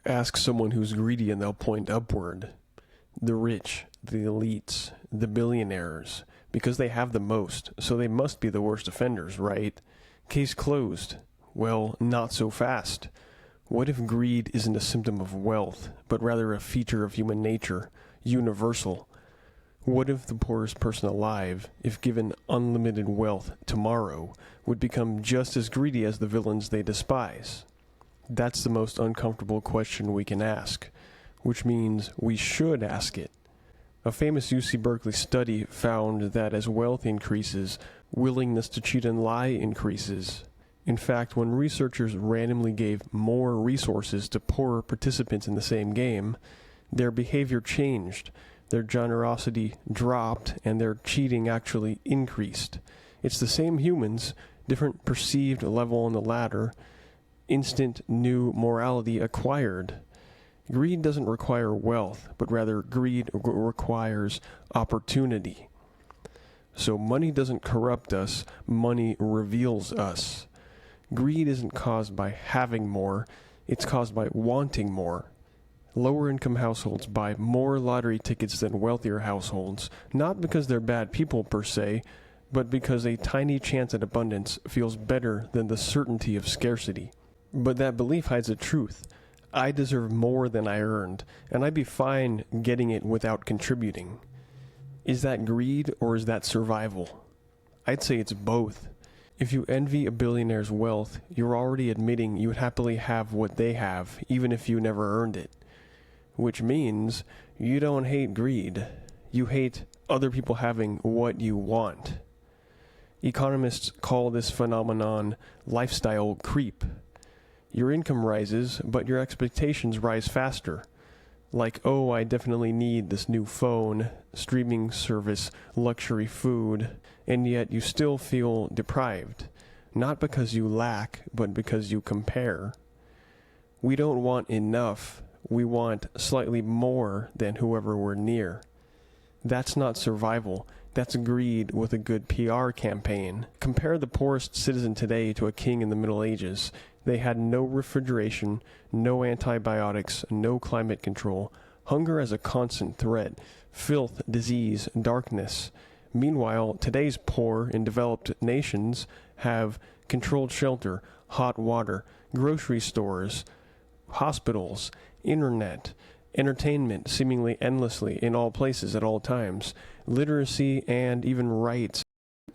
Ask someone who's greedy and they'll point upward. The rich, the elites, the billionaires, because they have the most, so they must be the worst offenders, right? Case closed. Well, not so fast. What if greed isn't a symptom of wealth, but rather a feature of human nature, universal? What if the poorest person alive, if given unlimited wealth tomorrow, would become just as greedy as the villains they despise? That's the most uncomfortable question we can ask, which means we should ask it. A famous UC Berkeley study found that as wealth increases, willingness to cheat and lie increases. In fact, when researchers randomly gave more resources to poorer participants in the same game, their behavior changed, their generosity dropped, and their cheating actually increased. It's the same humans, different perceived level on the ladder, instant new morality acquired. Greed doesn't require wealth, but rather greed requires opportunity. So money doesn't corrupt us, money reveals us. Greed isn't caused by having more, it's caused by wanting more. Lower income households buy more lottery tickets than wealthier households, not because they're bad people per se, but because a tiny chance at abundance feels better than the certainty of scarcity. But that belief hides a truth. I deserve more than I earned, and I'd be fine getting it without contributing. Is that greed or is that survival? I'd say it's both. If you envy a billionaire's wealth, you're already admitting you would happily have what they have, even if you never earned it. Which means you don't hate greed. You hate other people having what you want. Economists call this phenomenon lifestyle creep. Your income rises, but your expectations rise faster. Like, oh, I definitely need this new phone, streaming service, luxury food, and yet you still feel deprived. Not because you lack, but because you compare. We don't want enough. We want slightly more than whoever we're near. That's not survival. That's greed with a good PR campaign. Compare the poorest citizen today to a king in the Middle Ages. They had no refrigeration, no antibiotics, no climate control, hunger as a constant threat, filth, disease, darkness. Meanwhile, today's poor in developed nations have controlled shelter, hot water, grocery stores, hospitals, internet, entertainment seemingly endlessly in all places at all times, literacy and even rights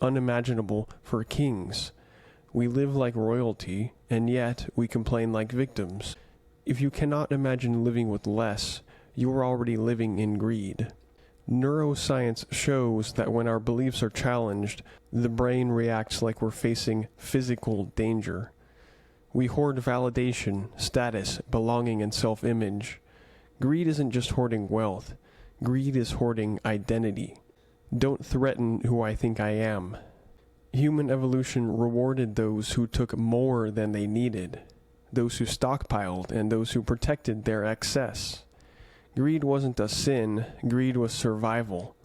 unimaginable for kings. We live like royalty, and yet we complain like victims. If you cannot imagine living with less, you are already living in greed. Neuroscience shows that when our beliefs are challenged, the brain reacts like we're facing physical danger. We hoard validation, status, belonging, and self-image. Greed isn't just hoarding wealth. Greed is hoarding identity. Don't threaten who I think I am. Human evolution rewarded those who took more than they needed, those who stockpiled, and those who protected their excess. Greed wasn't a sin, greed was survival.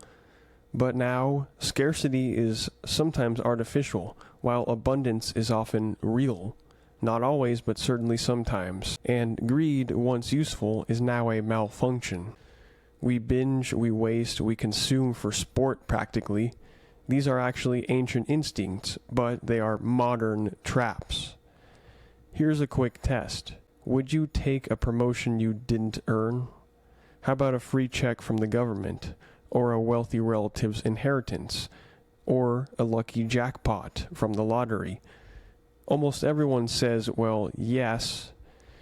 But now, scarcity is sometimes artificial, while abundance is often real. Not always, but certainly sometimes. And greed, once useful, is now a malfunction. We binge, we waste, we consume for sport practically. These are actually ancient instincts, but they are modern traps. Here's a quick test. Would you take a promotion you didn't earn? How about a free check from the government, or a wealthy relative's inheritance, or a lucky jackpot from the lottery? Almost everyone says, well, yes.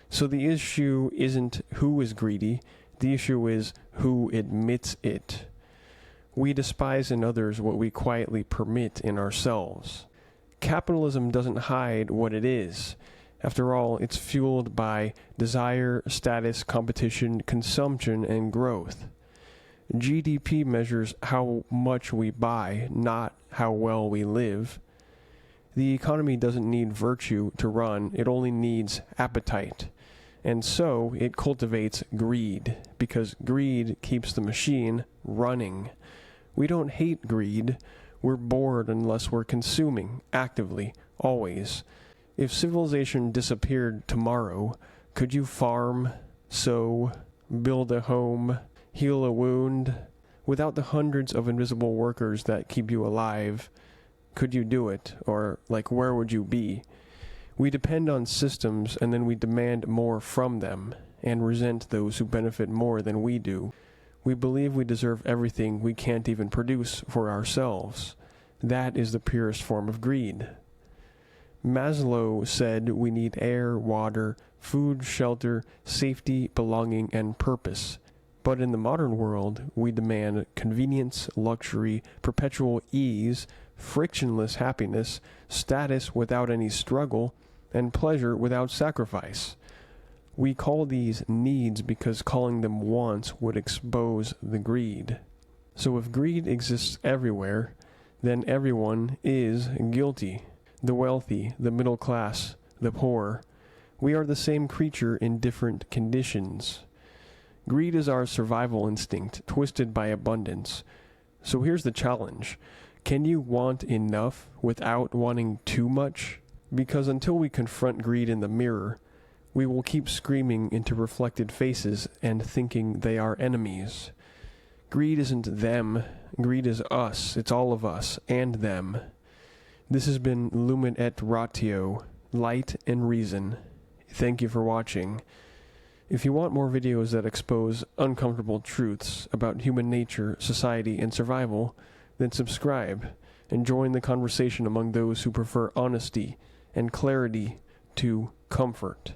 So the issue isn't who is greedy, the issue is who admits it. We despise in others what we quietly permit in ourselves. Capitalism doesn't hide what it is. After all, it's fueled by desire, status, competition, consumption, and growth. GDP measures how much we buy, not how well we live. The economy doesn't need virtue to run, it only needs appetite. And so it cultivates greed, because greed keeps the machine running. We don't hate greed. We're bored unless we're consuming, actively, always. If civilization disappeared tomorrow, could you farm, sew, build a home, heal a wound. Without the hundreds of invisible workers that keep you alive, could you do it? Or, where would you be? We depend on systems and then we demand more from them and resent those who benefit more than we do. We believe we deserve everything we can't even produce for ourselves. That is the purest form of greed. Maslow said we need air, water, food, shelter, safety, belonging, and purpose. But in the modern world, we demand convenience, luxury, perpetual ease, frictionless happiness, status without any struggle, and pleasure without sacrifice. We call these needs because calling them wants would expose the greed. So if greed exists everywhere, then everyone is guilty. The wealthy, the middle class, the poor. We are the same creature in different conditions. Greed is our survival instinct, twisted by abundance. So here's the challenge. Can you want enough without wanting too much? Because until we confront greed in the mirror, we will keep screaming into reflected faces and thinking they are enemies. Greed isn't them. Greed is us. It's all of us and them. This has been Lumen et Ratio, Light and Reason. Thank you for watching. If you want more videos that expose uncomfortable truths about human nature, society, and survival, then subscribe and join the conversation among those who prefer honesty and clarity to comfort.